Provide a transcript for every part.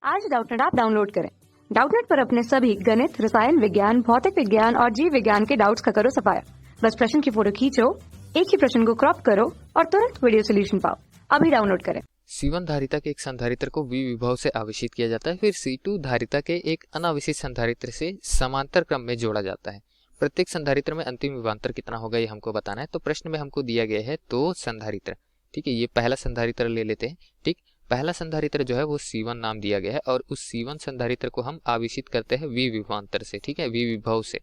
आज Doubtnut app download करें। Doubtnut पर अपने सभी गणित, रसायन विज्ञान, भौतिक विज्ञान और जीव विज्ञान के डाउट्स का करो सफाया। बस प्रश्न की फोटो खींचो, एक ही प्रश्न को क्रॉप करो और तुरंत वीडियो सोल्यूशन पाओ। अभी डाउनलोड करें। C1 धारिता के एक संधारित्र को V विभव से आवेशित किया जाता है, फिर C2 धारिता के एक अनावेशित संधारित्र से समांतर क्रम में जोड़ा जाता है। प्रत्येक संधारित्र में अंतिम विभवांतर कितना होगा ये हमको बताना है। तो प्रश्न में हमको दिया गया है दो संधारित्र, ठीक है। ये पहला संधारित्र ले लेते हैं, ठीक। पहला संधारित्र जो है वो C1 नाम दिया गया है और उस C1 संधारित्र को हम आवेशित करते हैं V विभवांतर से, ठीक है, V विभव से।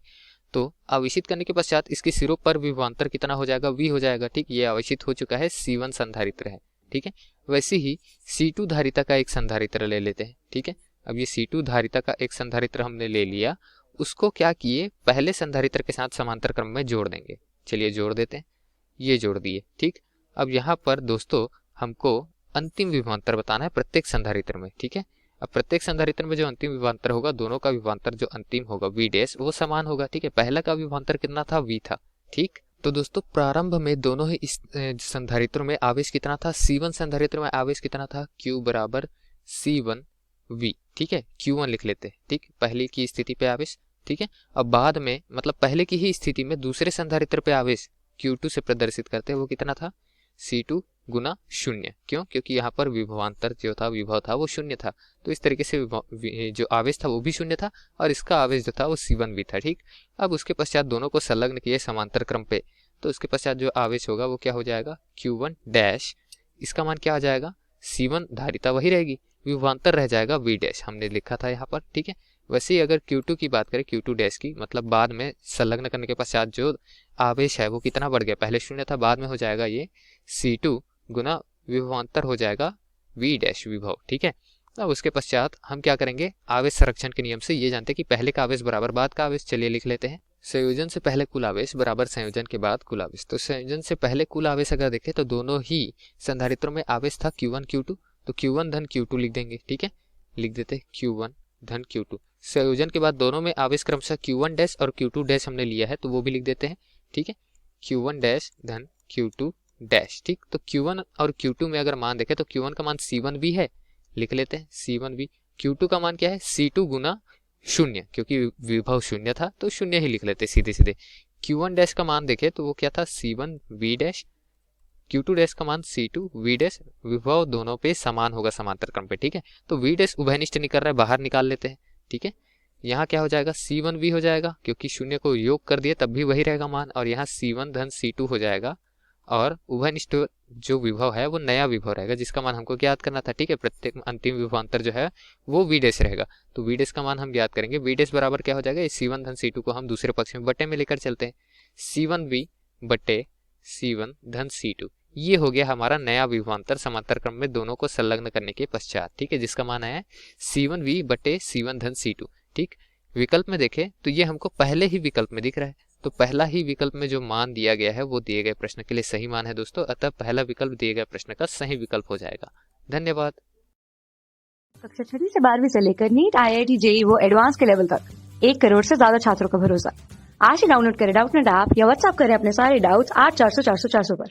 तो आवेशित करने के पश्चात इसके सिरों पर विभवांतर कितना हो जाएगा, V हो जाएगा, ठीक। ये आवेशित हो चुका है, C1 संधारित्र है, ठीक है। वैसे ही C2 धारिता का एक संधारित्र ले लेते हैं, ठीक है। अब ये C2 धारिता का एक संधारित्र हमने ले लिया, उसको क्या किए, पहले संधारित्र के साथ समांतर क्रम में जोड़ देंगे। चलिए जोड़ देते हैं, ये जोड़ दिए, ठीक। अब यहाँ पर दोस्तों हमको अंतिम विभवांतर बताना है प्रत्येक संधारित्र में, ठीक है। अब प्रत्येक संधारित्र में जो अंतिम विभवांतर होगा, दोनों का विभवांतर जो अंतिम होगा V डैश वो समान होगा, ठीक है। पहला का विभवांतर कितना था, V था, ठीक। तो दोस्तों प्रारंभ में दोनों ही इस संधारित्रों में आवेश कितना था, C1 संधारित्र में आवेश कितना था, Q बराबर C1 V, ठीक है। Q1 लिख लेते हैं, ठीक, पहले की स्थिति पे आवेश, ठीक है। अब बाद में मतलब पहले की ही स्थिति में दूसरे संधारित्र पे आवेश Q2 से प्रदर्शित करते हैं, वो कितना था, C2 गुना शून्य। क्यों, क्योंकि यहाँ पर विभवांतर जो था, विभव था वो शून्य था। तो इस तरीके से जो आवेश था वो भी शून्य था और इसका आवेश जो था वो C1 भी था, ठीक। अब उसके पश्चात दोनों को संलग्न किए समांतर क्रम पे, तो उसके पश्चात जो आवेश होगा वो क्या हो जाएगा, Q1 डैश, इसका मान क्या आ जाएगा, C1 धारिता वही रहेगी, विभवांतर रह जाएगा V डैश, हमने लिखा था यहाँ पर, ठीक है। वैसे ही अगर Q2 की बात करें, Q2 डैश की, मतलब बाद में संलग्न करने के पश्चात जो आवेश है वो कितना बढ़ गया, पहले शून्य था, बाद में हो जाएगा ये C2 गुना विभवांतर हो जाएगा V डैश विभव, ठीक है। अब उसके पश्चात हम क्या करेंगे, आवेश संरक्षण के नियम से ये जानते हैं कि पहले का आवेश बराबर बाद का आवेश। चलिए लिख लेते हैं, संयोजन से पहले कुल आवेश बराबर संयोजन के बाद कुल आवेश। तो संयोजन से पहले कुल आवेश अगर देखें तो दोनों ही संधारित्रों में आवेश था Q1 Q2, तो Q1 धन Q2 लिख देंगे, ठीक है। लिख देते Q1 धन Q2। संयोजन के बाद दोनों में आवेश क्रमशः Q1 डैश और Q2 डैश हमने लिया है, तो वो भी लिख देते हैं, ठीक है। Q1 डैश धन Q2 डैश, ठीक। तो Q1 और Q2 में अगर मान देखें तो Q1 का मान C1 भी है, लिख लेते हैं C1 भी। Q2 का मान क्या है, C2 गुना शून्य, क्योंकि विभव शून्य था तो शून्य ही लिख लेते सीधे सीधे। Q1 डैश का मान देखें तो वो क्या था, C1 V dash, Q2 dash का मान C2 V डैश, विभव दोनों पे समान होगा समांतर क्रम पे, ठीक है। तो V डैश उभयनिष्ठ निकल रहा है, बाहर निकाल लेते हैं, ठीक है। यहाँ क्या हो जाएगा, C1 V हो जाएगा, क्योंकि शून्य को योग कर दिए तब भी वही रहेगा मान, और यहाँ C1 धन C2 हो जाएगा, और उभयनिष्ठ जो विभव है वो नया विभव रहेगा जिसका मान हमको ज्ञात करना था, ठीक है। प्रत्येक अंतिम विभवांतर जो है वो V डैश रहेगा, तो V डैश का मान हम ज्ञात करेंगे। V डैश बराबर क्या हो जाएगा, C1 धन C2 को हम दूसरे पक्ष में बटे में लेकर चलते हैं, C1 V बटे C1 धन C2, ये हो गया हमारा नया विभवांतर समांतर क्रम में दोनों को संलग्न करने के पश्चात, ठीक है, जिसका मान है C1 V बटे C1 धन C2, ठीक। विकल्प में देखें तो ये हमको पहले ही विकल्प में दिख रहा है, तो पहला ही विकल्प में जो मान दिया गया है वो दिए गए प्रश्न के लिए सही मान है दोस्तों, अतः पहला विकल्प दिए गए प्रश्न का सही विकल्प हो जाएगा। धन्यवाद। कक्षा 6 से 12वीं से लेकर नीट, IIT, JEE वो एडवांस के लेवल तक 1 करोड़ से ज्यादा छात्रों का भरोसा। आज ही डाउनलोड करें डाउटनेट ऐप या व्हाट्सएप करें अपने सारे डाउट्स 8400 400 400 पर।